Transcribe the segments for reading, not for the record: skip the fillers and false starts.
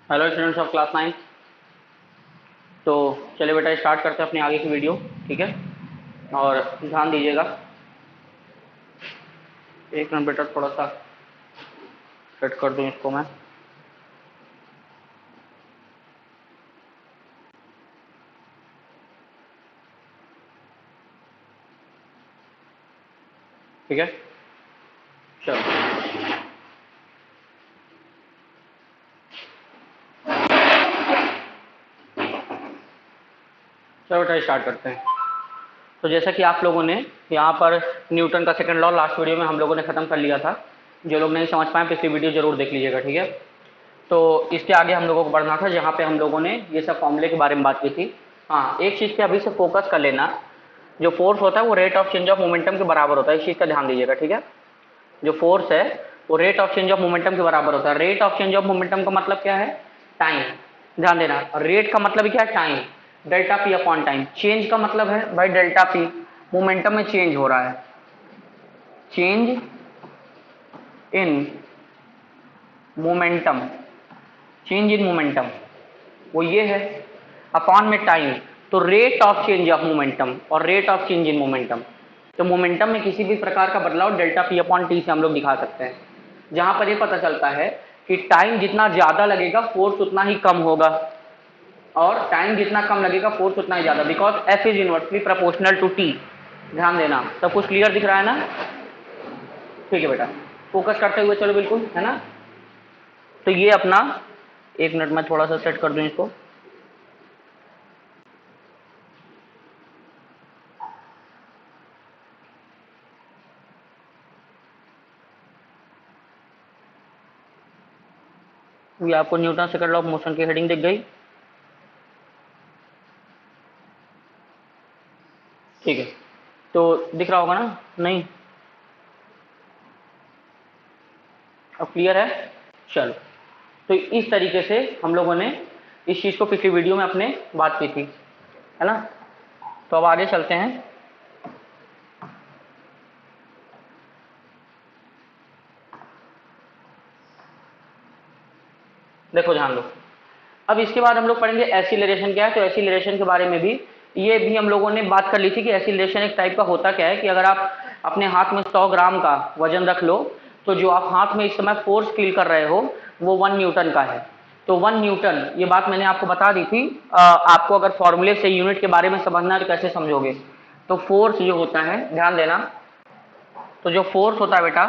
Hello students of class 9। तो चलिए बेटा स्टार्ट करते हैं अपनी आगे की वीडियो। ठीक है, और ध्यान दीजिएगा। एक मिनट बेटा, थोड़ा सा सेट कर दूं इसको मैं। ठीक है, चलो चलो बेटा स्टार्ट करते हैं। तो जैसा कि आप लोगों ने यहाँ पर न्यूटन का सेकंड लॉ लास्ट वीडियो में हम लोगों ने ख़त्म कर लिया था। जो लोग नहीं समझ पाए पिछली वीडियो जरूर देख लीजिएगा। ठीक है, तो इसके आगे हम लोगों को बढ़ना था जहाँ पे हम लोगों ने ये सब फॉर्मूले के बारे में बात की थी। हाँ, एक चीज़ पे अभी से फोकस कर लेना, जो फोर्स होता है वो rate of change of momentum के बराबर होता है। इस चीज़ का ध्यान दीजिएगा। ठीक है, जो फोर्स है वो rate of change of momentum के बराबर होता है। Rate of change of momentum का मतलब क्या है? टाइम। ध्यान देना, रेट का मतलब क्या है? Time, delta P upon time. Change का मतलब है भाई डेल्टा पी, मोमेंटम में चेंज हो रहा है, change in momentum, change in momentum वो ये है, अपॉन में टाइम। तो rate of change of momentum और rate of change in momentum. तो मोमेंटम में किसी भी प्रकार का बदलाव डेल्टा पी अपॉन टी से हम लोग दिखा सकते हैं, जहां पर यह पता चलता है कि टाइम जितना ज्यादा लगेगा फोर्स उतना ही कम होगा, और टाइम जितना कम लगेगा फोर्स उतना ही ज्यादा, because F is inversely proportional to T. ध्यान देना, सब कुछ क्लियर दिख रहा है ना? ठीक है बेटा, फोकस करते हुए चलो, बिल्कुल है ना? तो ये अपना, एक मिनट में थोड़ा सा सेट कर दूं इसको। ये आपको Newton second law of motion की हेडिंग दिख गई? ठीक है, तो दिख रहा होगा ना? नहीं, अब क्लियर है? चलो, तो इस तरीके से हम लोगों ने इस चीज को पिछली वीडियो में अपने बात की थी, है ना? तो अब आगे चलते हैं। देखो ध्यान दो, अब इसके बाद हम लोग पढ़ेंगे एसिलरेशन क्या है। तो एसिलरेशन के बारे में भी, ये भी हम लोगों ने बात कर ली थी कि एसिलरेशन एक टाइप का होता क्या है कि अगर आप अपने हाथ में 100 ग्राम का वजन रख लो, तो जो आप हाथ में इस समय फोर्स फील कर रहे हो वो 1 न्यूटन का है। तो 1 न्यूटन, ये बात मैंने आपको बता दी थी। आपको अगर फॉर्मूले से यूनिट के बारे में समझना है तो कैसे समझोगे? तो फोर्स जो होता है, ध्यान देना, तो जो फोर्स होता है बेटा,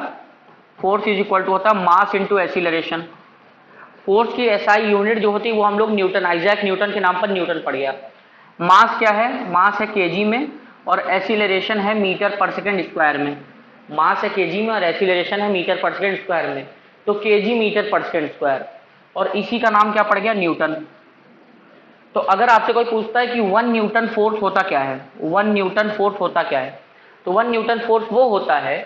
फोर्स इज इक्वल टू होता है मास इंटू एसिलरेशन। फोर्स की एसआई यूनिट जो होती है वो हम लोग न्यूटन, आइजैक न्यूटन के नाम पर न्यूटन पड़ गया। मास क्या है? मास है केजी में, और एसिलरेशन है मीटर पर सेकंड स्क्वायर में। मास है केजी में और एसिलरेशन है मीटर पर सेकंड स्क्वायर में। तो केजी मीटर पर सेकंड स्क्वायर, और इसी का नाम क्या पड़ गया? न्यूटन। तो अगर आपसे कोई पूछता है कि 1 न्यूटन फोर्स होता क्या है, 1 न्यूटन फोर्स होता क्या है, तो 1 न्यूटन फोर्स वो होता है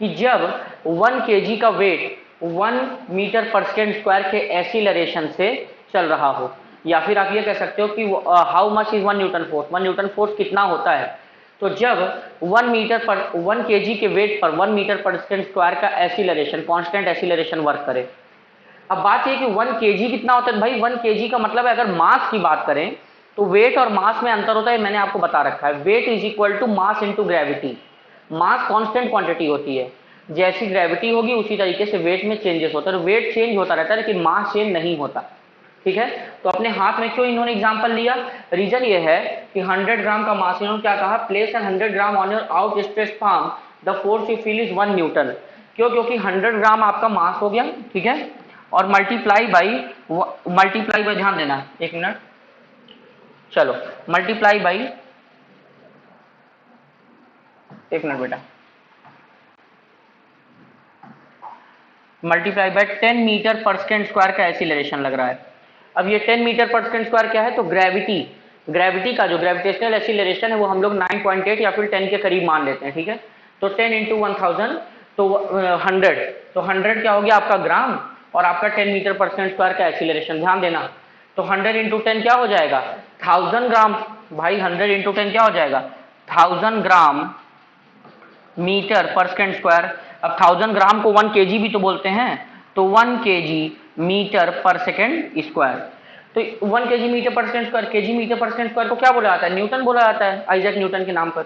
कि जब 1 केजी का वेट 1 मीटर पर सेकंड स्क्वायर के एसिलरेशन से चल रहा हो, या फिर आप ये कह सकते हो कि how much is 1 Newton force, 1 Newton force कितना होता है। तो जब 1 केजी के वेट पर 1 मीटर पर सेकंड स्क्वायर का एसिलरेशन, कांस्टेंट एसिलरेशन वर्क करे। अब बात ये कि 1 केजी कितना होता है भाई? 1 केजी का मतलब है, अगर मास की बात करें तो वेट और मास में अंतर होता है, मैंने आपको बता रखा है। Weight is equal to mass into gravity. Mass constant quantity होती है, जैसी ग्रेविटी होगी उसी तरीके से वेट में चेंजेस होता है। वेट चेंज होता रहता है लेकिन मास चेंज नहीं होता। ठीक है, तो अपने हाथ में क्यों इन्होंने एग्जांपल लिया? रीजन ये है कि 100 ग्राम का मास, इन्होंने क्या कहा? Place N 100 gram on your out stretched palm, the force you feel is 1 Newton. क्यों? क्योंकि 100 ग्राम आपका मास हो गया, ठीक है, और मल्टीप्लाई बाई, ध्यान देना, एक मिनट, चलो मल्टीप्लाई बाई, एक मिनट बेटा, मल्टीप्लाई बाय 10 मीटर पर सेकंड स्क्वायर का एसिलरेशन लग रहा है। अब ये 10 मीटर पर सेकंड स्क्वायर क्या है? तो ग्रेविटी, ग्रेविटी का जो ग्रेविटेशनल एसिलरेशन है वो हम लोग 9.8 या फिर 10 के करीब मान लेते हैं। ठीक है, तो 10 इंटू 1000, तो 100, तो 100 क्या हो गया आपका? ग्राम, और आपका 10 मीटर पर सेकंड स्क्वायर का एसिलरेशन, ध्यान देना। तो 100 इंटू 10 क्या हो जाएगा? 1000 ग्राम। भाई 100 इंटू 10 क्या हो जाएगा? 1000 ग्राम मीटर पर सेकंड स्क्वायर। अब 1000 ग्राम को 1 केजी भी तो बोलते हैं, तो 1 केजी मीटर पर सेकेंड स्क्वायर। तो 1 kg मीटर पर सेकेंड स्क्वायर, kg मीटर पर सेकेंड स्क्वायर को क्या बोला जाता है? न्यूटन बोला जाता है, आइजैक न्यूटन के नाम पर,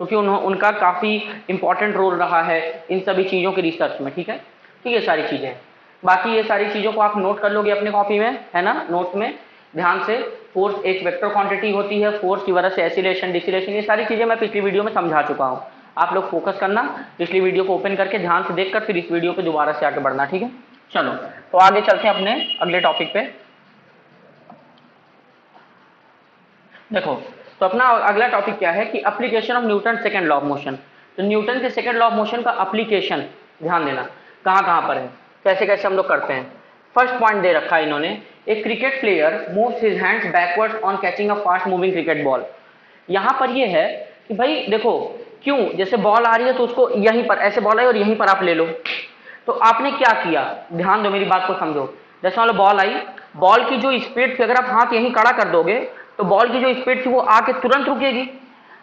क्योंकि उनका काफी इंपॉर्टेंट रोल रहा है इन सभी चीजों के रिसर्च में। ठीक है, तो ये सारी चीजें हैं। बाकी ये सारी चीजों को आप नोट कर लोगे अपने कॉपी में, है ना, नोट में ध्यान से। फोर्स एक वेक्टर क्वांटिटी होती है, फोर्स की वजह से एसिलेशन, डिसिलेशन, ये सारी चीजें मैं पिछली वीडियो में समझा चुका हूँ। आप लोग फोकस करना, पिछली वीडियो को ओपन करके ध्यान से देखकर फिर इस वीडियो पे दोबारा से आगे बढ़ना। ठीक है, चलो तो आगे चलते हैं अपने अगले टॉपिक पे। देखो, तो अपना अगला टॉपिक क्या है कि application of Newton second law of motion. तो न्यूटन के सेकंड लॉ ऑफ मोशन का एप्लीकेशन ध्यान देना कहां कहां पर है, कैसे कैसे हम लोग करते हैं। फर्स्ट पॉइंट दे रखा है इन्होंने, एक cricket player moves his hands backward on catching a fast moving cricket ball. यहां पर ये है कि भाई देखो, क्यों, जैसे बॉल आ रही है तो उसको यहीं पर, ऐसे बॉल आई और यहीं पर आप ले लो, तो आपने क्या किया, ध्यान दो मेरी बात को समझो। जैसे मान लो बॉल आई, बॉल की जो स्पीड थी, अगर आप हाथ यहीं खड़ा कर दोगे तो बॉल की जो स्पीड थी वो आके तुरंत रुकेगी।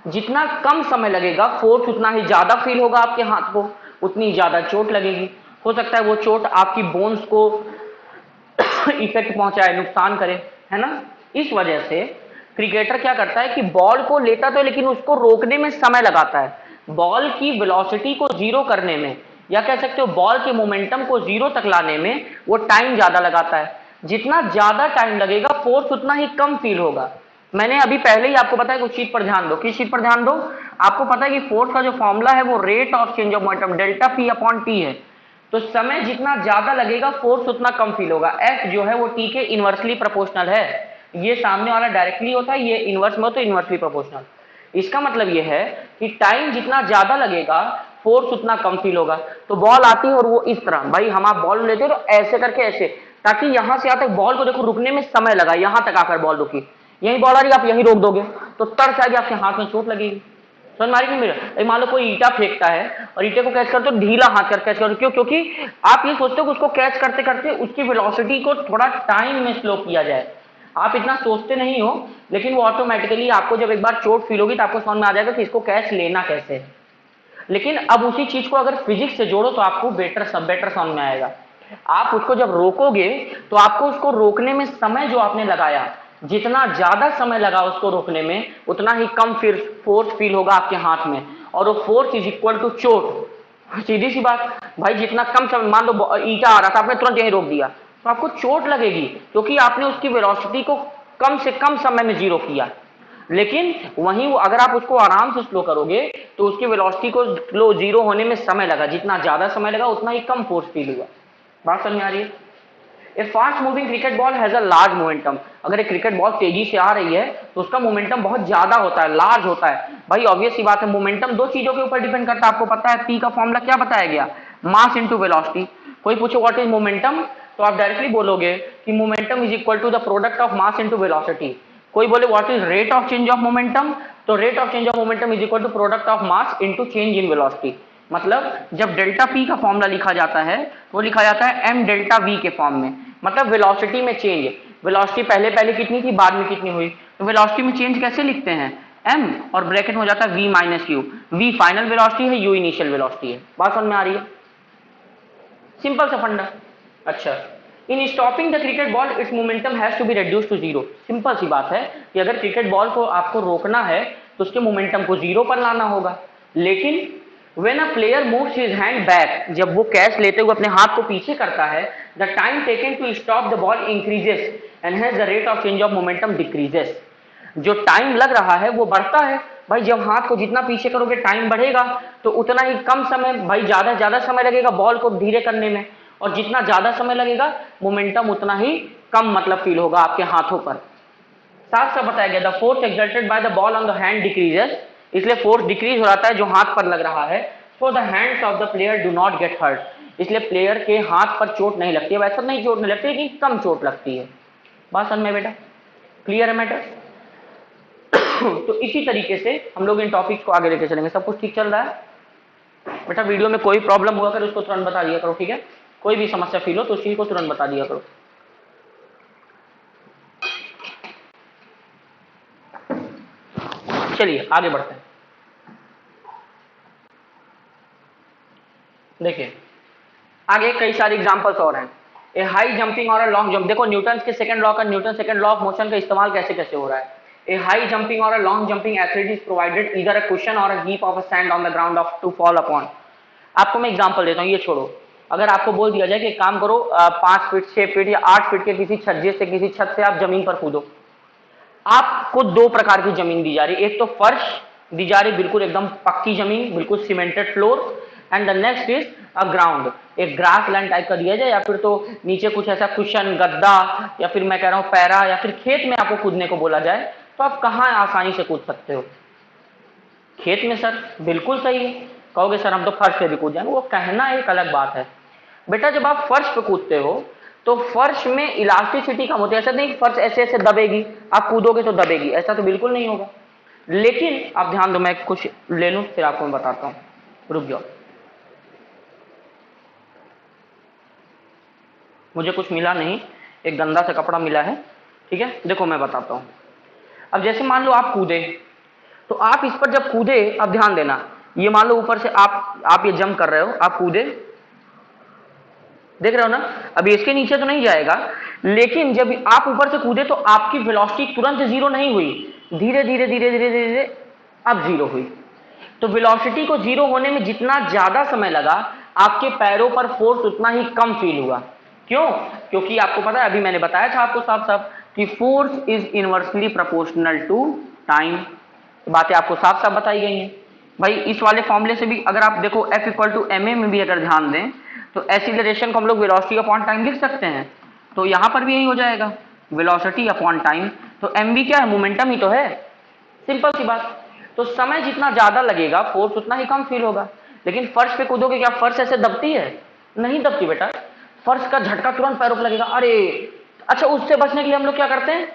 जितना कम समय लगेगा, फोर्स उतना ही ज्यादा फील होगा आपके हाथ को, उतनी ज्यादा चोट लगेगी। हो सकता है वो चोट आपकी बोन्स को इफेक्ट पहुंचाए, नुकसान करे, है ना। इस वजह से क्रिकेटर क्या करता है कि बॉल को लेता तो, लेकिन उसको रोकने में समय लगाता है। बॉल की वेलोसिटी को जीरो करने में, या कह सकते हो बॉल के मोमेंटम को जीरो तक लाने में वो टाइम ज्यादा लगाता है। जितना ज्यादा टाइम लगेगा, फोर्स उतना ही कम फील होगा। मैंने अभी पहले ही आपको बताया, उस चीज पर ध्यान दो। किस चीज पर ध्यान दो? आपको पता है कि फोर्स का जो फॉर्मूला है वो rate of change of momentum delta P upon T है। तो समय जितना ज्यादा लगेगा, फोर्स उतना कम फील होगा। एफ जो है वो टी के इनवर्सली प्रोपोर्शनल है। ये सामने वाला डायरेक्टली होता है, ये इनवर्स में हो तो इनवर्सली प्रोपोर्शनल। इसका मतलब ये है कि टाइम जितना ज्यादा लगेगा, फोर्स उतना कम फील होगा। तो बॉल आती है और वो इस तरह, भाई हम आप बॉल लेते हो तो ऐसे करके ऐसे, ताकि यहां से आते बॉल को देखो रुकने में समय लगा, यहां तक आकर बॉल रुकी। यही बॉल आ रही, आप यही रोक दोगे तो तर्क आगे आपके हाथ में चोट लगेगी। समझ मारी नहीं मेरा? मान लो कोई ईटा फेंकता है और ईटे को कैच करते हो ढीला हाथ कर कैच करो, क्यों? क्योंकि आप ये सोचते हो कि उसको कैच करते करते उसकी वेलोसिटी को थोड़ा टाइम में स्लो किया जाए। आप इतना सोचते नहीं हो, लेकिन वो ऑटोमेटिकली आपको जब एक बार चोट फील होगी तो आपको समझ में आ जाएगा कि इसको कैच लेना कैसे है। लेकिन अब उसी चीज को अगर फिजिक्स से जोड़ो तो आपको बेटर समझ में आएगा। आप उसको जब रोकोगे तो आपको उसको रोकने में समय जो आपने लगाया, जितना ज्यादा समय लगा उसको रोकने में, उतना ही कम फिर फोर्स फील होगा आपके हाथ में, और वो फोर्स इज इक्वल टू चोट। सीधी सी बात भाई, जितना कम समय, मान लो ईटा आ रहा था, आपने तुरंत यहीं रोक दिया तो आपको चोट लगेगी, क्योंकि आपने उसकी वेलोसिटी को कम से कम समय में जीरो किया। लेकिन वहीं वो अगर आप उसको आराम से स्लो करोगे तो उसकी वेलोसिटी को स्लो जीरो होने में समय लगा, जितना ज्यादा समय लगा उतना ही कम फोर्स फील हुआ। बात समझ में आ रही है? A fast moving cricket ball has a large momentum. अगर एक क्रिकेट बॉल तेजी से आ रही है तो उसका मोमेंटम बहुत ज्यादा होता है, लार्ज होता है। भाई ऑब्वियस सी बात है, मोमेंटम दो चीजों के ऊपर डिपेंड करता है। आपको पता है पी का फॉर्मूला क्या बताया गया? मास इनटू वेलोसिटी। कोई पूछो व्हाट इज मोमेंटम, तो आप डायरेक्टली बोलोगे कि momentum is equal to the product of mass into velocity. कोई बोले what is rate of change of momentum, तो rate of change of momentum is equal to product of mass into change in velocity. मतलब जब delta P का formula लिखा जाता है वो लिखा जाता है एम डेल्टा वी के फॉर्म में। मतलब वेलोसिटी में चेंज, वेलोसिटी पहले पहले कितनी थी, बाद में कितनी हुई, तो वेलोसिटी में चेंज कैसे लिखते हैं? एम और ब्रैकेट में हो जाता है V minus U. V final velocity है, यू इनिशियल वेलोसिटी है। बात समझ में आ रही है? सिंपल सा फंडा। अच्छा, in stopping the cricket ball its momentum has to be reduce to zero. Simple सी बात है कि अगर क्रिकेट बॉल को आपको रोकना है तो उसके मोमेंटम को जीरो पर लाना होगा। लेकिन when a player moves his hand back, जब वो कैच लेते हुए अपने हाथ को पीछे करता है, the time taken to stop the ball increases and hence the rate of change of momentum decreases। जो टाइम लग रहा है वो बढ़ता है। भाई जब हाथ को जितना पीछे करोगे टाइम बढ़ेगा, तो उतना ही कम समय, भाई ज्यादा समय लगेगा बॉल को धीरे करने में, और जितना ज्यादा समय लगेगा मोमेंटम उतना ही कम मतलब फील होगा आपके हाथों पर। साफ साफ बताया गया, the force exerted by the ball on the hand decreases, इसलिए फोर्स डिक्रीज हो जाता है जो हाथ पर लग रहा है। So the hands of the player do not get hurt, इसलिए प्लेयर के हाथ पर चोट नहीं लगती है। वैसा नहीं चोट नहीं लगती, लेकिन कम चोट लगती है। बात समझ में बेटा? क्लियर है मैटर? तो इसी तरीके से हम लोग इन टॉपिक्स को आगे लेके चलेंगे। सब कुछ ठीक चल रहा है बेटा? वीडियो में कोई प्रॉब्लम हुआ कर उसको तुरंत बता दिया करो, ठीक है? कोई भी समस्या फील हो तो उस चीज को तुरंत बता दिया करो। चलिए आगे बढ़ते हैं। देखिए आगे कई सारे एग्जांपल्स और हैं। ए high jumping or a long jump, देखो न्यूटन के सेकंड लॉ का, Newton second law of motion का इस्तेमाल कैसे कैसे हो रहा है। ए high jumping or a long jumping athlete is provided either a cushion or a heap of a sand on the ground of to fall upon. आपको मैं एग्जांपल देता हूँ, ये छोड़ो, अगर आपको बोल दिया जाए कि काम करो 5 फीट 6 फीट या 8 फीट के किसी छज्जे से, किसी छत से आप जमीन पर कूदो, आपको दो प्रकार की जमीन दी जा रही, एक तो फर्श दी जा रही, बिल्कुल एकदम पक्की जमीन, बिल्कुल cemented floor, and the next is a ground, एक ग्रास लैंड टाइप का दिया जाए, या फिर तो नीचे कुछ ऐसा कुशन गद्दा, या फिर मैं कह रहा हूं पैरा, या फिर खेत में आपको कूदने को बोला जाए, तो आप कहां आसानी से कूद सकते हो? खेत में सर, बिल्कुल सही है। कहोगे सर हम तो फर्श पे भी कूद जाएंगे, वो कहना एक अलग बात है बेटा। जब आप फर्श पे कूदते हो तो फर्श में इलास्टिसिटी कम होती है, ऐसा नहीं फर्श ऐसे ऐसे दबेगी, आप कूदोगे तो दबेगी, ऐसा तो बिल्कुल नहीं होगा। लेकिन आप ध्यान दो, मैं कुछ ले लूं फिर आपको मैं बताता हूं, रुक जाओ, मुझे कुछ मिला नहीं, एक गंदा सा कपड़ा मिला है, ठीक है। देखो मैं बताता हूं, अब जैसे मान लो आप कूदे, तो आप इस पर जब कूदे, अब ध्यान देना, ये मान लो ऊपर से आप ये जंप कर रहे हो, आप कूदे, देख रहे हो ना, अभी इसके नीचे तो नहीं जाएगा, लेकिन जब आप ऊपर से कूदे तो आपकी वेलोसिटी तुरंत जीरो नहीं हुई, धीरे धीरे धीरे धीरे धीरे अब जीरो हुई। तो वेलोसिटी को जीरो होने में जितना ज्यादा समय लगा, आपके पैरों पर फोर्स उतना ही कम फील हुआ। क्यों? क्योंकि आपको पता है, अभी मैंने बताया था आपको साफ साफ कि force is inversely proportional to time. बातें आपको साफ साफ बताई गई हैं भाई। इस वाले फॉर्मूले से भी अगर आप देखो F इक्वल टू ma में भी अगर ध्यान दें तो एक्सीलरेशन को हम लोग वेलोसिटी अपॉन टाइम लिख सकते हैं, तो यहां पर भी यही हो जाएगा, वेलोसिटी अपॉन टाइम। तो mv क्या है? मोमेंटम ही तो है, सिंपल सी बात। तो समय जितना ज्यादा लगेगा फोर्स उतना ही कम फील होगा। लेकिन फर्श पे कूदोगे, क्या फर्श ऐसे दबती है? नहीं दबती बेटा, फर्श का झटका तुरंत पैरों पर लगेगा, अरे। अच्छा, उससे बचने के लिए हम लोग क्या करते हैं,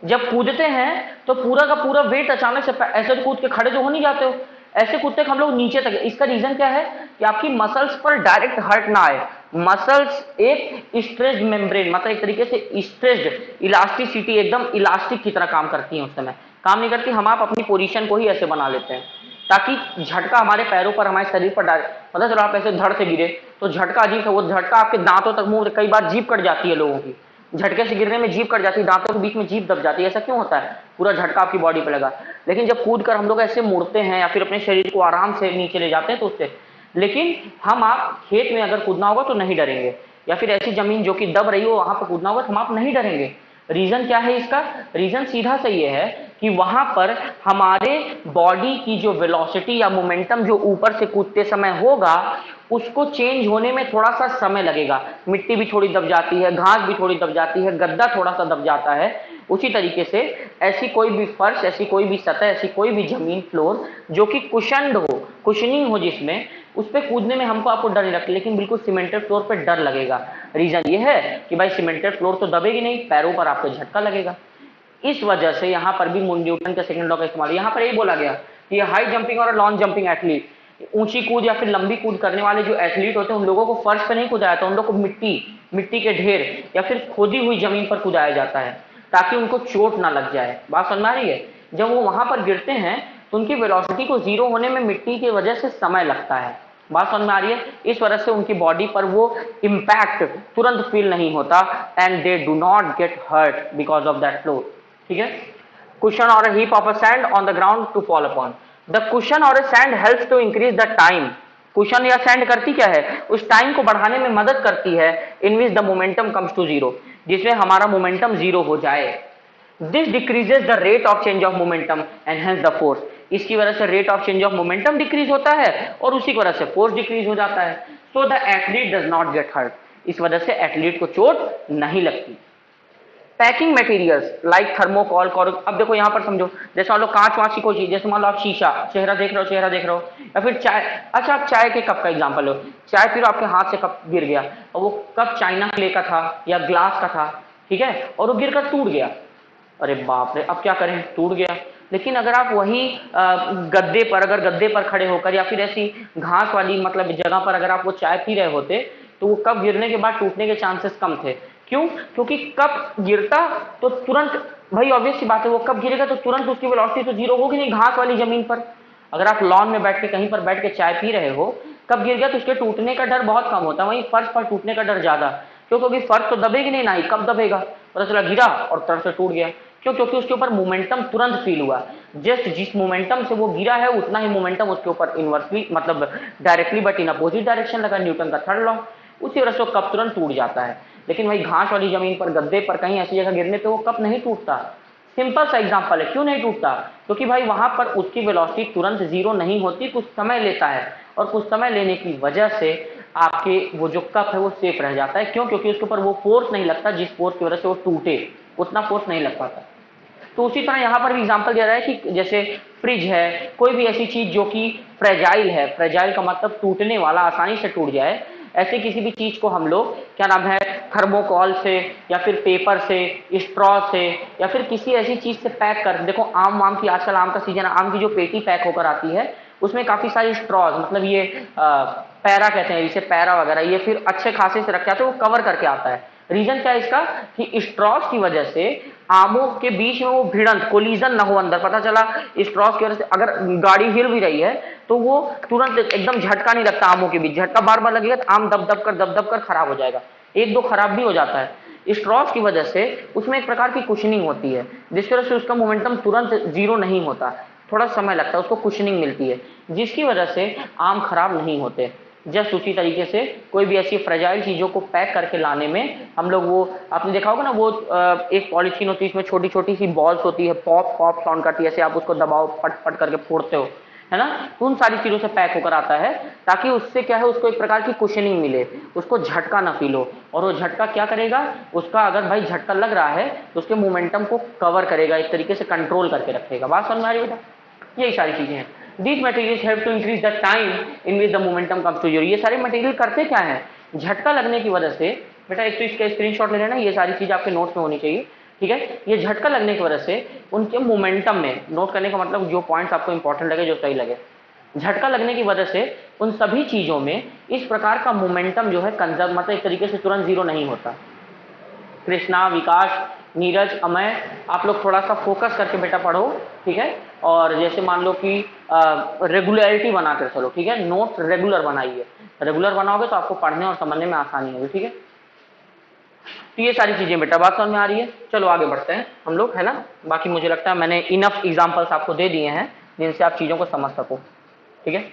जब कूदते हैं तो पूरा का पूरा वेट अचानक से, ऐसे तो कूद के खड़े जो हो नहीं जाते हो, ऐसे कूदते हम लोग नीचे तक। इसका रीजन क्या है कि आपकी मसल्स पर डायरेक्ट हर्ट ना आए। मसल्स एक स्ट्रेस्ड मेम्ब्रेन, मतलब एक तरीके से स्ट्रेस्ड, इलास्टिसिटी एकदम इलास्टिक की तरह काम करती है, उस समय काम नहीं करती। हम आप अपनी पोजीशन को ही ऐसे बना लेते हैं ताकि झटका हमारे पैरों पर, हमारे शरीर पर डायरेक्ट, पता चलो आप ऐसे धड़ से गिरे तो झटका अजीब था, वो झटका आपके दांतों तक, मुंह, कई बार जीभ कट जाती है लोगों की, झटके से गिरने में जीभ कट जाती है, दांतों के बीच में जीभ दब जाती है। ऐसा क्यों होता है? पूरा झटका आपकी बॉडी पे लगा। लेकिन जब कूद कर हम लोग ऐसे मुड़ते हैं या फिर अपने शरीर को आराम से नीचे ले जाते हैं तो उससे, लेकिन हम आप खेत में अगर कूदना होगा तो नहीं डरेंगे, या फिर ऐसी जमीन जो कि दब रही हो वहां पर कूदना होगा तो हम आप नहीं डरेंगे। रीजन क्या है इसका? रीजन सीधा सा ये है कि वहां पर हमारे बॉडी की जो वेलोसिटी या मोमेंटम जो ऊपर से कूदते समय होगा, उसको चेंज होने में थोड़ा सा समय लगेगा। मिट्टी भी थोड़ी दब जाती है, घास भी थोड़ी दब जाती है, गद्दा थोड़ा सा दब जाता है। उसी तरीके से ऐसी कोई भी फर्श, ऐसी कोई भी सतह, ऐसी कोई भी जमीन, फ्लोर जो कि कुशन्ड हो, कुशनिंग हो, जिसमें उस पर कूदने में हमको आपको डर नहीं लगता, लेकिन बिल्कुल सीमेंटेड फ्लोर पे डर लगेगा। रीजन ये है कि भाई सीमेंटेड फ्लोर तो दबेगी नहीं, पैरों पर आपको झटका लगेगा। इस वजह से यहां पर भी न्यूटन के सेकंड लॉ का इस्तेमाल, यहां पर यही बोला गया कि हाई जंपिंग और लॉन्ग जंपिंग एथलीट, ऊंची कूद या फिर लंबी कूद करने वाले जो एथलीट होते हैं, उन लोगों को फर्श पे नहीं कूदाया जाता, उन लोगों को मिट्टी के ढेर या फिर खोदी हुई जमीन पर कूदाया जाता है ताकि उनको चोट ना लग जाए। बात समझ में आ रही है? जब वो वहां पर गिरते हैं तो उनकी वेलोसिटी को जीरो होने में मिट्टी की वजह से समय लगता है। बात समझ में आ रही है? इस वजह से उनकी बॉडी पर वो इंपैक्ट तुरंत फील नहीं होता, and they do not get hurt because of that flow. ठीक है? Cushion or heap of a sand on the ground to fall upon. The cushion or sand helps to increase the time. Cushion या sand करती क्या है? उस time को बढ़ाने में मदद करती है in which the momentum comes to zero, जिसमें हमारा मोमेंटम जीरो हो जाए। This decreases the rate of change of momentum and hence the force. इसकी वजह से rate of change of momentum decrease होता है और उसी की वजह से फोर्स डिक्रीज हो जाता है। So the athlete does not get hurt. इस वजह से एथलीट को चोट नहीं लगती। पैकिंग मटेरियल्स लाइक थर्मोकॉल, अब देखो यहां पर समझो, जैसे मान लो कांच वांच की कोई चीज, जैसे मान लो आप शीशा, चेहरा देख रहे हो, या फिर चाय, अच्छा आप चाय के कप का एग्जांपल लो, चाय पी लो, आपके हाथ से कप गिर गया और वो कप चाइना क्ले का था या ग्लास का था, ठीक है, और वो गिरकर टूट गया, अरे बाप रे, अब क्या करें, टूट गया। लेकिन अगर आप वही गद्दे पर, अगर गद्दे पर खड़े होकर या फिर ऐसी घास वाली मतलब जगह पर अगर आप वो चाय पी रहे होते तो वो कप गिरने के बाद टूटने के चांसेस कम थे। क्यों? क्योंकि कप गिरता तो तुरंत, भाई ऑब्वियस सी बात है, वो कप गिरेगा तो तुरंत उसकी वेलोसिटी तो जीरो होगी नहीं घास वाली जमीन पर। अगर आप लॉन में बैठ के कहीं पर बैठ के चाय पी रहे हो, कप गिर गया तो उसके टूटने का डर बहुत कम होता है, वहीं फर्श पर टूटने का डर ज्यादा। क्यों? क्योंकि फर्श तो दबेगी नहीं, ना ही कब दबेगा, पता चला गिरा और तरफ से टूट गया। क्यों? क्योंकि उसके ऊपर मोमेंटम तुरंत फील हुआ। जस्ट जिस मोमेंटम से वो गिरा है उतना ही मोमेंटम उसके ऊपर इनवर्सली मतलब directly but in opposite direction लगा, न्यूटन का थर्ड लॉ। उसी वजह से वो कप तुरंत टूट जाता है। लेकिन वही घास वाली जमीन पर, गद्दे पर, कहीं ऐसी जगह गिरने पे वो कप नहीं टूटता। सिंपल सा एग्जांपल है। क्यों नहीं टूटता? क्योंकि भाई वहां पर उसकी वेलोसिटी तुरंत जीरो नहीं होती, कुछ समय लेता है, और कुछ समय लेने की वजह से आपके वो जो कप है वो सेफ रह जाता है। क्यों? क्योंकि उसके ऊपर वो फोर्स नहीं लगता जिस फोर्स की वजह से वो टूटे, उतना फोर्स नहीं लग पाता। तो उसी तरह यहां पर भी एग्जांपल दिया रहा है कि जैसे फ्रिज है, कोई भी ऐसी चीज जो कि फ्रेजाइल है, फ्रेजाइल का मतलब टूटने वाला, आसानी से टूट जाए, ऐसे किसी भी चीज को हम लोग क्या नाम है, थर्मोकॉल से या फिर पेपर से, स्ट्रॉ से, या फिर किसी ऐसी चीज से पैक कर, देखो आम वाम की, आजकल आम का सीजन, आम की जो पेटी पैक होकर आती है उसमें काफी सारी स्ट्रॉज, मतलब ये पैरा कहते हैं इसे, पैरा वगैरह, ये फिर अच्छे खासे से रखे आते हैं, वो कवर करके आता है। रीजन क्या है इसका? कि स्ट्रॉस की वजह से आमों के बीच में वो भिड़ंत, कोलिजन ना हो अंदर। पता चला स्ट्रॉस की वजह से अगर गाड़ी हिल भी रही है तो वो तुरंत एकदम झटका नहीं लगता आमों के बीच, झटका बार बार लगेगा तो आम दब दब कर खराब हो जाएगा, एक दो खराब भी हो जाता है। स्ट्रॉस की वजह से उसमें एक प्रकार की कुशनिंग होती है, जिस वजह से उसका मोमेंटम तुरंत जीरो नहीं होता, थोड़ा समय लगता है, उसको कुशनिंग मिलती है, जिसकी वजह से आम खराब नहीं होते। जस्ट उसी तरीके से कोई भी ऐसी फ्रेजाइल चीजों को पैक करके लाने में हम लोग, वो आपने देखा होगा ना, वो एक पॉलीथीन होती है, इसमें छोटी छोटी सी बॉल्स होती है, पॉप पॉप साउंड करती है, ऐसे आप उसको दबाओ, पट पट करके फोड़ते हो, है ना, उन सारी चीजों से पैक होकर आता है, ताकि उससे क्या है, उसको एक प्रकार की कुशनिंग मिले, उसको झटका ना फील हो। और वो झटका क्या करेगा, उसका अगर भाई झटका लग रहा है तो उसके मोमेंटम को कवर करेगा, एक तरीके से कंट्रोल करके रखेगा। बात समझ में आ रही है बेटा? यही सारी चीजें हैं। These materials help to increase the time in which the momentum comes to zero। ये सारे मटेरियल करते क्या है? झटका लगने की वजह से, बेटा एक तो इसका स्क्रीनशॉट ले लेना, ये सारी चीज आपके नोट्स में होनी चाहिए, ठीक है। ये झटका लगने की वजह से उनके मोमेंटम में, नोट करने का मतलब जो पॉइंट्स आपको इंपॉर्टेंट लगे, जो सही लगे, झटका लगने की वजह से उन सभी चीजों में इस प्रकार का मोमेंटम जो है कंजर्व, मतलब एक तरीके से तुरंत जीरो नहीं होता। कृष्णा, विकास, नीरज, अमय, आप लोग थोड़ा सा फोकस करके बेटा पढ़ो, ठीक है। और जैसे मान लो कि रेगुलरिटी बनाकर चलो, ठीक है, नोट रेगुलर बनाइए, रेगुलर बनाओगे तो आपको पढ़ने और समझने में आसानी होगी, ठीक है। तो ये सारी चीजें बेटा बात समझ में आ रही है। चलो आगे बढ़ते हैं हम लोग, है ना। बाकी मुझे लगता है मैंने इनफ एग्जांपल्स आपको दे दिए हैं जिनसे आप चीजों को समझ सको, ठीक है।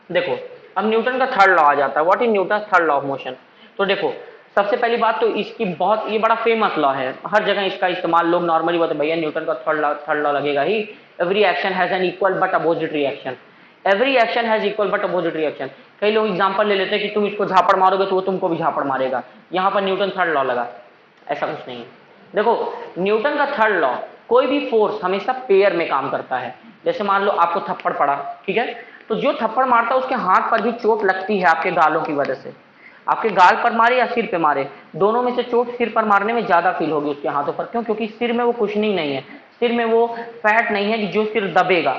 देखो अब न्यूटन का थर्ड लॉ आ जाता है। What is Newton third law of motion? तो देखो सबसे पहली बात तो इसकी बहुत, ये बड़ा फेमस लॉ है, हर जगह इसका इस्तेमाल लोग नॉर्मली बोलते हैं, भैया न्यूटन का थर्ड लॉ लगेगा ही, every action has an equal but opposite reaction, every action has equal but opposite reaction. कई लोग एग्जांपल ले लेते हैं कि तुम इसको झापड़ मारोगे तो वो तुमको भी झापड़ मारेगा, यहां पर न्यूटन थर्ड लॉ लगा, ऐसा कुछ नहीं है। देखो न्यूटन का थर्ड लॉ, कोई भी फोर्स हमेशा पेयर में काम करता है। जैसे मान लो आपको थप्पड़ पड़ा, ठीक है, तो जो थप्पड़ मारता है उसके हाथ पर भी चोट लगती है आपके गालों की वजह से, आपके गाल पर मारे या सिर पे मारे, दोनों में से चोट सिर पर मारने में ज्यादा फील होगी उसके हाथों पर। क्यों? क्योंकि सिर में वो कुशनिंग नहीं है, सिर में वो फैट नहीं है कि जो सिर दबेगा,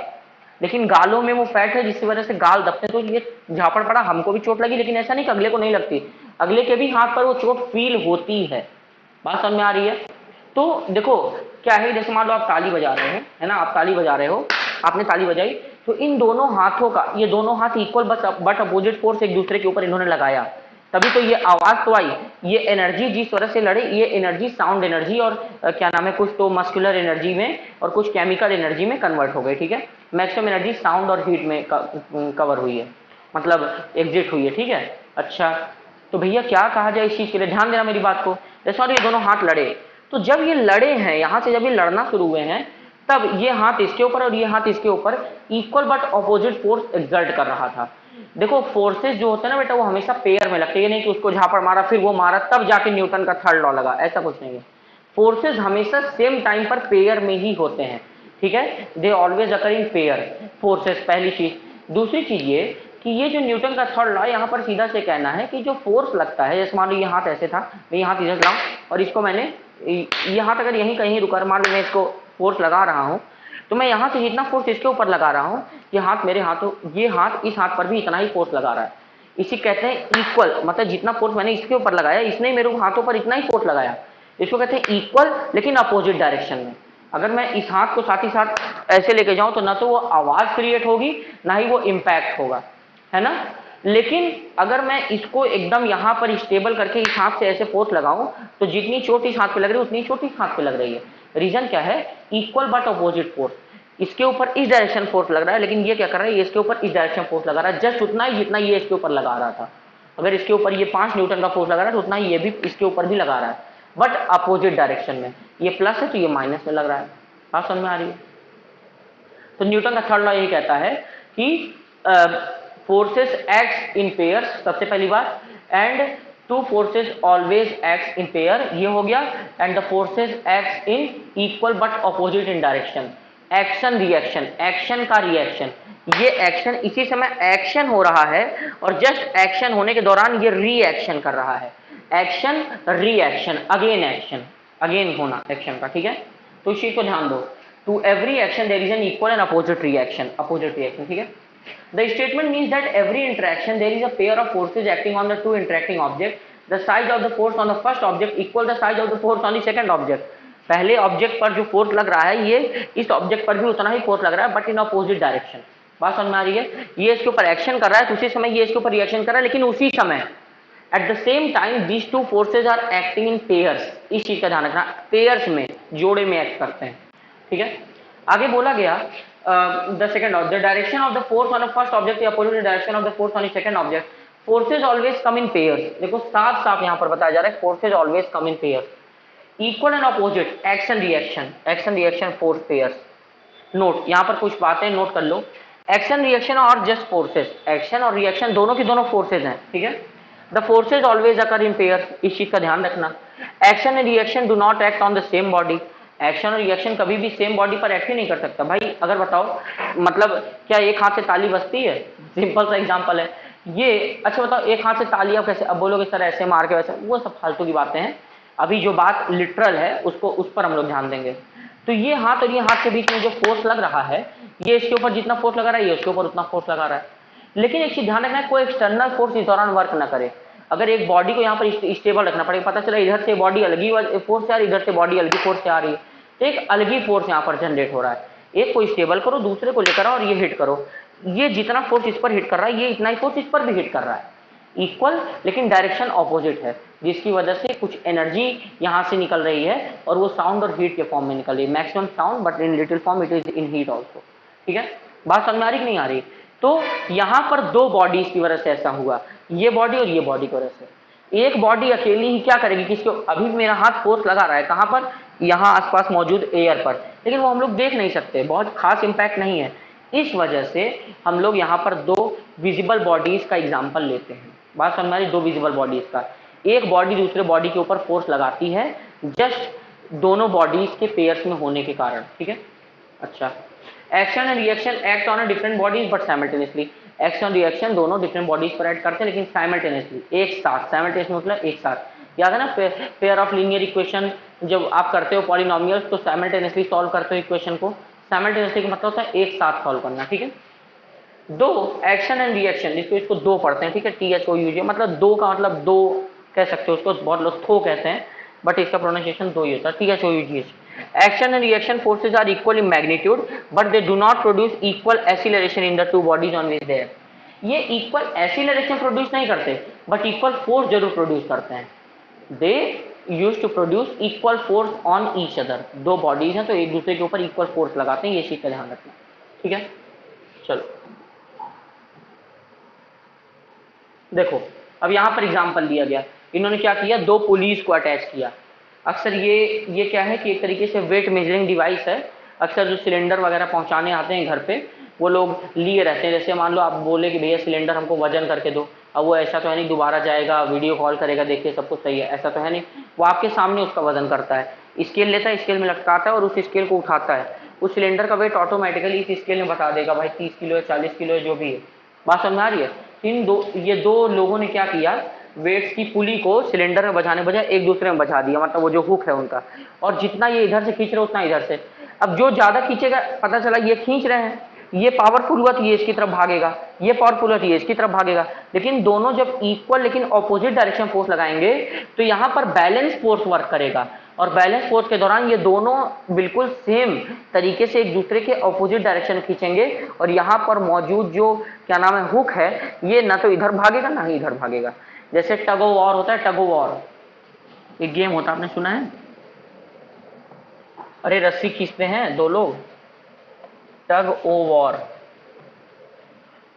लेकिन गालों में वो फैट है जिसकी वजह से गाल दबते हैं। तो ये झापड़ पड़ा, हमको भी चोट लगी, लेकिन ऐसा नहीं कि अगले को नहीं लगती, अगले के भी हाथ पर वो चोट फील होती है। बात समझ में आ रही है? तो देखो क्या है, जैसे मान लो आप ताली बजा रहे हैं, है ना, आप ताली बजा रहे हो, आपने ताली बजाई, तो इन दोनों हाथों का, ये दोनों हाथ इक्वल बट अपोजिट फोर्स एक दूसरे के ऊपर इन्होंने लगाया, तभी तो ये आवाज तो आई। ये एनर्जी जिस वजह से लड़े, ये एनर्जी साउंड एनर्जी और क्या नाम है, कुछ तो मस्कुलर एनर्जी में और कुछ केमिकल एनर्जी में कन्वर्ट हो गई, ठीक है। मैक्सिमम एनर्जी साउंड और हीट में कवर हुई है, मतलब एग्जिट हुई है, ठीक है। अच्छा तो भैया क्या कहा जाए इस चीज के लिए, ध्यान देना मेरी बात को। जैसे ये दोनों हाथ लड़े, तो जब ये लड़े हैं, यहां से जब ये लड़ना शुरू हुए हैं, तब ये हाथ इसके ऊपर और ये हाथ इसके ऊपर equal but opposite force exert कर रहा था। देखो फोर्सेस जो होते हैं ना बेटा, वो हमेशा पेयर में लगते हैं, ये नहीं कि उसको झापड़ मारा फिर वो मारा तब जाके न्यूटन का थर्ड लॉ लगा, ऐसा कुछ नहीं है। फोर्सेस हमेशा सेम टाइम पर पेयर में ही होते हैं, ठीक है, they always occur in pair forces, पहली चीज। दूसरी चीज ये कि ये जो न्यूटन का थर्ड लॉ, यहाँ पर सीधा से कहना है कि जो फोर्स लगता है, जैसे मान लो ये हाथ ऐसे था, मैं ये हाथ इधर लाऊं और इसको मैंने ये हाथ अगर यहीं कहीं रुका, मान लो मैं इसको फोर्स लगा रहा हूं, तो मैं यहां से जितना फोर्स इसके ऊपर लगा रहा हूं, ये हाथ मेरे हाथों, ये हाथ इस हाथ पर भी इतना ही फोर्स लगा रहा है। इसी कहते हैं इक्वल, मतलब जितना फोर्स मैंने इसके ऊपर लगाया, इसने मेरे हाथों पर इतना ही फोर्स लगाया, इसको कहते हैं इक्वल लेकिन अपोजिट डायरेक्शन में। अगर मैं इस हाथ को साथ ही साथ ऐसे लेके जाऊं तो ना तो वो आवाज क्रिएट होगी, ना ही वो इम्पैक्ट होगा, है ना। लेकिन अगर मैं इसको एकदम यहाँ पर स्टेबल करके इस हाथ से ऐसे फोर्स लगाऊं तो जितनी चोट इस हाथ पे लग रही है उतनी चोट इस हाथ पे लग रही है। रीजन क्या है? Equal but opposite force. इसके ऊपर इस डायरेक्शन फोर्स लग रहा है, लेकिन ये क्या कर रहा है, ये इसके ऊपर इस डायरेक्शन फोर्स लगा रहा है, जस्ट उतना ही जितना ये इसके ऊपर लगा रहा था। अगर इसके ऊपर ये 5 न्यूटन का फोर्स लगा रहा है तो उतना ही ये भी इसके ऊपर भी लगा रहा है, बट अपोजिट डायरेक्शन में। ये प्लस है तो ये माइनस में लग रहा है। बात समझ में आ रही है? तो न्यूटन का थर्ड लॉ यही कहता है कि फोर्सेस एक्ट इन पेयर्स, सबसे पहली बात, and two forces always act in pair, ये हो गया, and the forces act in equal but opposite in direction. Action reaction, action का रिएक्शन, ये एक्शन इसी समय एक्शन हो रहा है और जस्ट एक्शन होने के दौरान ये रिएक्शन कर रहा है। Action reaction, again action, again होना एक्शन का, ठीक है? तो इस चीज को ध्यान दो। To every action there is an equal and opposite reaction, ठीक है? The statement means that every interaction there is a pair of forces acting on the two interacting objects. The size of the force on the first object equal the size of the force on the second object. पहले object पर जो force लग रहा है ये इस object पर भी उतना ही फोर्स लग रहा है, बट इन अपोजिट डायरेक्शन। बात समझ में आ रही है? ये इसके ऊपर एक्शन कर रहा है तो उसी समय ये इसके ऊपर रिएक्शन कर रहा है, लेकिन उसी समय at the same time these two forces are acting in pairs. इस चीज का ध्यान रखना, पेयर्स में, जोड़े में एक्ट करते हैं, ठीक है? आगे बोला गया the second the direction of the force on the first object opposite direction of the force on the second object. Forces always come in pairs. देखो साफ साफ यहां पर बताया जा रहा है, forces always come in pairs. Equal and opposite, action reaction force pairs. Note, यहां पर कुछ बातें नोट कर लो। एक्शन रिएक्शन और जस्ट फोर्सेज, एक्शन और रिएक्शन दोनों की दोनों फोर्सेज हैं, ठीक है? The forces always occur in pairs, इस चीज का ध्यान रखना। Action and reaction do not act on the same body. Action और रिएक्शन कभी भी सेम बॉडी पर एक्ट ही नहीं कर सकता। भाई अगर बताओ, मतलब क्या एक हाथ से ताली बजती है? सिंपल सा एग्जांपल है ये। अच्छा बताओ, एक हाथ से ताली आप कैसे, अब बोलोगे सर ऐसे मार के वैसे, वो सब फालतू की बातें हैं। अभी जो बात लिटरल है उसको, उस पर हम लोग ध्यान देंगे। तो ये हाथ और ये हाथ के बीच में जो फोर्स लग रहा है, ये इसके ऊपर जितना फोर्स लगा रहा है ये उसके ऊपर उतना फोर्स लगा रहा है। लेकिन एक चीज ध्यान रखना है, कोई एक्सटर्नल फोर्स इस दौरान वर्क ना करे। अगर एक बॉडी को यहाँ पर स्टेबल रखना पड़ेगा, पता चला इधर से बॉडी अलगी फोर्स से आ रही, इधर से बॉडी अलगी फोर्स से आ रही है, तो एक अलगी फोर्स यहाँ पर जनरेट हो रहा है। एक को स्टेबल करो, दूसरे को लेकर आओ और ये हिट करो। ये जितना फोर्स इस पर हिट कर रहा है, ये इतना ही फोर्स इस पर भी हिट कर रहा है। इक्वल लेकिन डायरेक्शन ऑपोजिट है, जिसकी वजह से कुछ एनर्जी यहाँ से निकल रही है और वो साउंड और हीट के फॉर्म में निकल रही है। Maximum sound but in little form it is in heat also, ठीक है? बात समझ में आ रही कि नहीं आ रही? तो यहाँ पर दो बॉडीज की वजह से ऐसा हुआ, ये बॉडी और ये बॉडी की वजह से। एक बॉडी अकेली ही क्या करेगी, किसको, अभी मेरा हाथ फोर्स लगा रहा है कहां पर, यहाँ आसपास मौजूद एयर पर, लेकिन वो हम लोग देख नहीं सकते, बहुत खास इंपैक्ट नहीं है। इस वजह से हम लोग यहाँ पर दो विजिबल बॉडीज का एग्जांपल लेते हैं। बात समझ में आ रही? दो विजिबल बॉडीज का, एक बॉडी दूसरे बॉडी के ऊपर फोर्स लगाती है जस्ट दोनों बॉडीज के पेयर्स में होने के कारण, ठीक है? अच्छा, action and reaction act on a different bodies but simultaneously. Action reaction दोनों डिफरेंट बॉडीज पर एक्ट करते हैं लेकिन साइमल्टेनियसली, एक साथ। साइमल्टेनियस मतलब एक साथ। याद है ना पेयर ऑफ लीनियर इक्वेशन, जब आप करते हो पॉलिनोमियल्स तो साइमल्टेनियसली सॉल्व करते हो इक्वेशन को। साइमल्टेनियसली का मतलब होता है एक साथ सॉल्व करना, ठीक है? दो, एक्शन एंड रिएक्शन, जिसको इसको दो पढ़ते हैं, ठीक है? THOUG, मतलब दो का मतलब दो कह सकते हो उसको, बहुत लोग थो कहते हैं, बट इसका प्रोनाउंसिएशन दो ही होता है, THOUG। Action and reaction forces are equal in magnitude, but they do not produce equal acceleration in the two bodies on which they are. ये equal acceleration produce नहीं करते, but equal force जरूर produce करते हैं। They used to produce equal force on each other. दो bodies हैं तो एक दूसरे के ऊपर equal force लगाते हैं, ये चीज का ध्यान रखना, ठीक है? चलो देखो, अब यहाँ पर एग्जाम्पल दिया गया, इन्होंने क्या किया, दो पुलिस को अटैच किया। अक्सर ये क्या है कि एक तरीके से वेट मेजरिंग डिवाइस है। अक्सर जो सिलेंडर वगैरह पहुंचाने आते हैं घर पे, वो लोग लिए रहते हैं। जैसे मान लो आप बोले कि भैया सिलेंडर हमको वजन करके दो, अब वो ऐसा तो है नहीं दोबारा जाएगा वीडियो कॉल करेगा देखिए सब कुछ सही है, ऐसा तो है नहीं। वो आपके सामने उसका वजन करता है, स्केल लेता है, स्केल में लटकाता है और उस स्केल को उठाता है। उस सिलेंडर का वेट ऑटोमेटिकली इस स्केल में बता देगा, भाई 30 किलो है, 40 किलो है, जो भी है। बात समझ आ रही है? ये दो लोगों ने क्या किया, वेट्स की पुली को सिलेंडर में बजाने बजाय एक दूसरे में बजा दिया, मतलब वो जो हुक है उनका, और जितना ये इधर से खींच रहे उतना इधर से। अब जो ज्यादा खींचेगा, पता चला ये खींच रहे हैं, ये पावरफुल हुआ तो ये इसकी तरफ भागेगा, ये पावरफुल हुआ तो ये इसकी तरफ भागेगा। लेकिन दोनों जब इक्वल लेकिन ऑपोजिट डायरेक्शन फोर्स लगाएंगे तो यहाँ पर बैलेंस फोर्स वर्क करेगा। और बैलेंस फोर्स के दौरान ये दोनों बिल्कुल सेम तरीके से एक दूसरे के ऑपोजिट डायरेक्शन में खींचेंगे, और यहाँ पर मौजूद जो क्या नाम है हुक है, ये ना तो इधर भागेगा ना ही इधर भागेगा। जैसे टग ऑफ वॉर होता है, टग ऑफ वॉर एक गेम होता है, आपने सुना है? अरे रस्सी खींचते हैं दो लोग, टग ओ वॉर।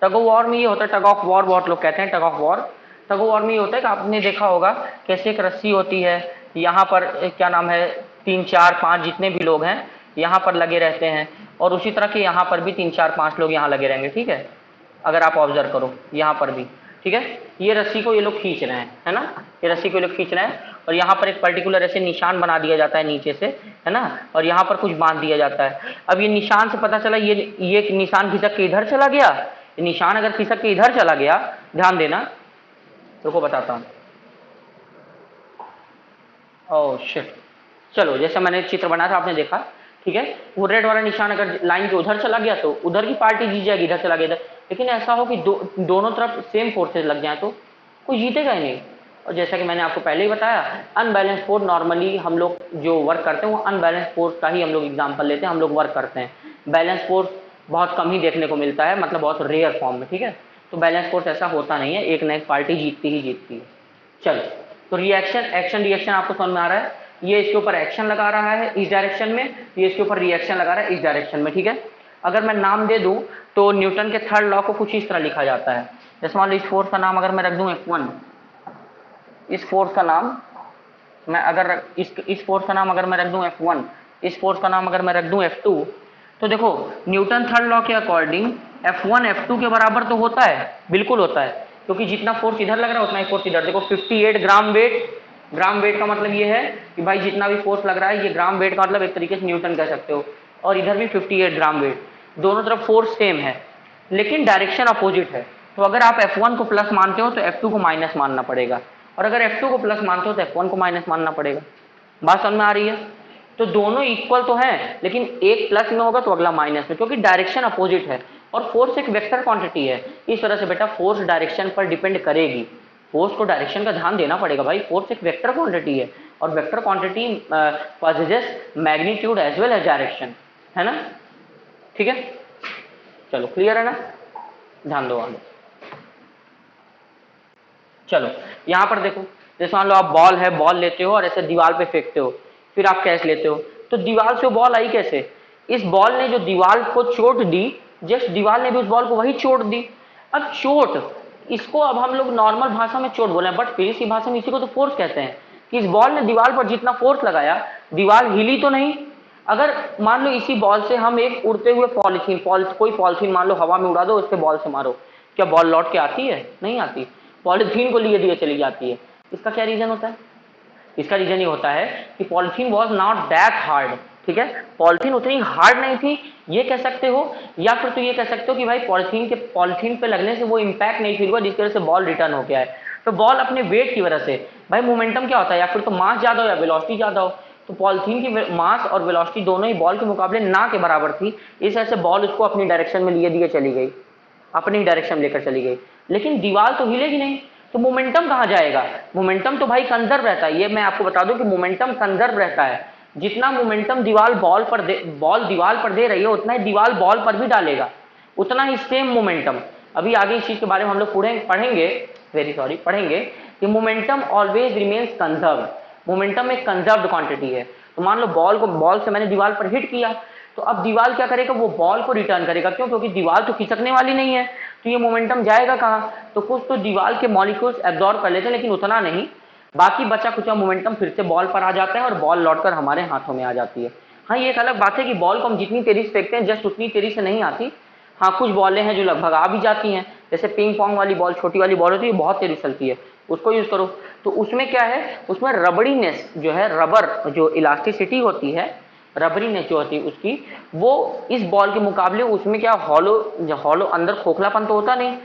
टग ऑफ वॉर में ये होता है, टग ऑफ वॉर बहुत लोग कहते हैं tug of war. Tug of war में ये होता है कि आपने देखा होगा कैसे एक रस्सी होती है, यहाँ पर क्या नाम है 3 4 5 जितने भी लोग हैं यहाँ पर लगे रहते हैं, और उसी तरह के यहाँ पर भी 3 4 5 लोग यहाँ लगे रहेंगे, ठीक है? अगर आप ऑब्जर्व करो यहाँ पर भी, ठीक है? ये रस्सी को ये लोग खींच रहे हैं, है ना? ये रस्सी को ये लोग खींच रहे हैं, और यहाँ पर एक पर्टिकुलर ऐसे निशान बना दिया जाता है नीचे से, है ना? और यहाँ पर कुछ बांध दिया जाता है। अब ये निशान से पता चला ये निशान खिसक के इधर चला गया, निशान अगर खिसक के इधर चला गया, ध्यान देना, रुको बताता हूँ। ओह शिट, चलो जैसे मैंने चित्र बनाया था आपने देखा, ठीक है? वो रेड वाला निशान अगर लाइन के उधर चला गया तो उधर की पार्टी जीत जाएगी, इधर चला गया इधर। लेकिन ऐसा हो कि दोनों तरफ सेम फोर्सेज लग जाए तो कोई जीतेगा ही नहीं। और जैसा कि मैंने आपको पहले ही बताया, अनबैलेंस फोर्स नॉर्मली हम लोग जो वर्क करते हैं वो अनबैलेंस फोर्स का ही हम लोग एग्जाम्पल लेते हैं, हम लोग वर्क करते हैं। बैलेंस फोर्स बहुत कम ही देखने को मिलता है, मतलब बहुत रेयर फॉर्म में, ठीक है? तो बैलेंस फोर्स ऐसा होता नहीं है, एक ना एक पार्टी जीतती ही जीतती है। चलो, तो रिएक्शन, एक्शन रिएक्शन आपको समझ में आ रहा है? ये इसके ऊपर एक्शन लगा रहा है इस डायरेक्शन में, ये इसके ऊपर रिएक्शन लगा रहा है इस डायरेक्शन में, ठीक है? अगर मैं नाम दे दूं तो न्यूटन के थर्ड लॉ को कुछ इस तरह लिखा जाता है। जैसे मान लो इस फोर्स का नाम अगर मैं रख दूं F1, इस फोर्स का नाम मैं अगर इस फोर्स का नाम अगर मैं रख दूं F1, इस फोर्स का नाम अगर मैं रख दूं F2, तो देखो न्यूटन थर्ड लॉ के अकॉर्डिंग F1 F2 के बराबर तो होता है, बिल्कुल होता है, क्योंकि जितना फोर्स इधर लग रहा है उतना ही फोर्स इधर। देखो 58 ग्राम वेट, ग्राम वेट का मतलब ये है कि भाई जितना भी फोर्स लग रहा है, ये ग्राम वेट का मतलब एक तरीके से न्यूटन कह सकते हो, और इधर भी 58 ग्राम वेट, दोनों तरफ फोर्स सेम है, लेकिन डायरेक्शन अपोजिट है। तो अगर आप F1 को प्लस मानते हो तो F2 को माइनस मानना पड़ेगा, और अगर F2 को प्लस मानते हो तो F1 को माइनस मानना पड़ेगा। बात समझ में आ रही है? तो दोनों इक्वल तो हैं, लेकिन एक प्लस में होगा तो अगला माइनस में, क्योंकि डायरेक्शन अपोजिट है, और फोर्स एक वेक्टर क्वांटिटी है। इस वजह से बेटा फोर्स डायरेक्शन पर डिपेंड करेगी, फोर्स को डायरेक्शन का ध्यान देना पड़ेगा भाई। फोर्स एक वेक्टर क्वांटिटी है, और vector quantity possesses magnitude as well as direction, है ना? ठीक है, चलो क्लियर है ना? ध्यान दो आगे। चलो यहाँ पर देखो, जैसे मान लो आप बॉल है, बॉल लेते हो और ऐसे दीवार पे फेंकते हो, फिर आप कैच लेते हो, तो दीवार से बॉल आई कैसे? इस बॉल ने जो दीवार को चोट दी, जस्ट दीवार ने भी उस बॉल को वही चोट दी। अब चोट, इसको अब हम लोग नॉर्मल भाषा में चोट बोले, बट फिर इसी भाषा में इसी को तो फोर्स कहते हैं, कि इस बॉल ने दीवार पर जितना फोर्स लगाया, दीवार हिली तो नहीं। अगर मान लो इसी बॉल से हम एक उड़ते हुए पॉलिथीन, कोई पॉलिथीन मान लो हवा में उड़ा दो, उसके बॉल से मारो, क्या बॉल लौट के आती है? नहीं आती, पॉलिथीन को लिए दिए चली जाती है। इसका क्या रीजन होता है? इसका रीजन ये होता है कि polythene was not that hard, ठीक है? पॉलिथीन उतनी हार्ड नहीं थी, ये कह सकते हो, या फिर तो ये कह सकते हो कि भाई पॉलिथीन पे लगने से वो इंपैक्ट नहीं फील हुआ, जिसकी वजह से बॉल रिटर्न हो गया है। तो बॉल अपने वेट की वजह से, भाई मोमेंटम क्या होता है, या फिर तो मास ज्यादा हो या वेलोसिटी ज्यादा हो, तो पॉलिथीन की मास और वेलोसिटी दोनों ही बॉल के मुकाबले ना के बराबर थी, इस वजह से बॉल उसको अपनी डायरेक्शन में लिए दिए चली गई, अपनी डायरेक्शन लेकर चली गई। लेकिन दीवार तो हिलेगी नहीं, तो मोमेंटम कहाँ जाएगा? मोमेंटम तो भाई कंजर्व रहता है, ये मैं आपको बता दूं कि मोमेंटम कंजर्व रहता है। जितना मोमेंटम दीवार बॉल दीवार पर दे रही है, उतना ही दीवार बॉल पर भी डालेगा, उतना ही सेम मोमेंटम। अभी आगे इस चीज के बारे में हम लोग पढ़ेंगे कि momentum always remains conserve. Momentum एक कंजर्व्ड क्वांटिटी है। तो मान लो बॉल से मैंने दीवार पर हिट किया, तो अब दीवार क्या करेगा? वो बॉल को रिटर्न करेगा। क्यों? क्योंकि दीवार तो खिसकने वाली नहीं है, तो ये मोमेंटम जाएगा कहाँ? तो कुछ तो दीवार के मॉलिक्यूल्स एब्जॉर्ब कर लेते हैं, लेकिन उतना नहीं, बाकी बचा कुचा मोमेंटम फिर से बॉल पर आ जाता है और बॉल लौटकर हमारे हाथों में आ जाती है। हाँ, ये एक अलग बात है कि बॉल को हम जितनी तेजी से फेंकते हैं जस्ट उतनी तेजी से नहीं आती। हाँ, कुछ बॉलें हैं जो लगभग आ भी जाती हैं, जैसे पिंग पॉन्ग वाली बॉल, छोटी वाली बॉल होती है, बहुत तेजी चलती है, उसको यूज करो। तो उसमें क्या है, उसमें रबड़ीनेस जो है, रबर जो इलास्टिसिटी होती है, रबरीनेस जो होती है उसकी, वो इस बॉल के मुकाबले उसमें क्या हॉलो अंदर खोखलापन तो होता नहीं,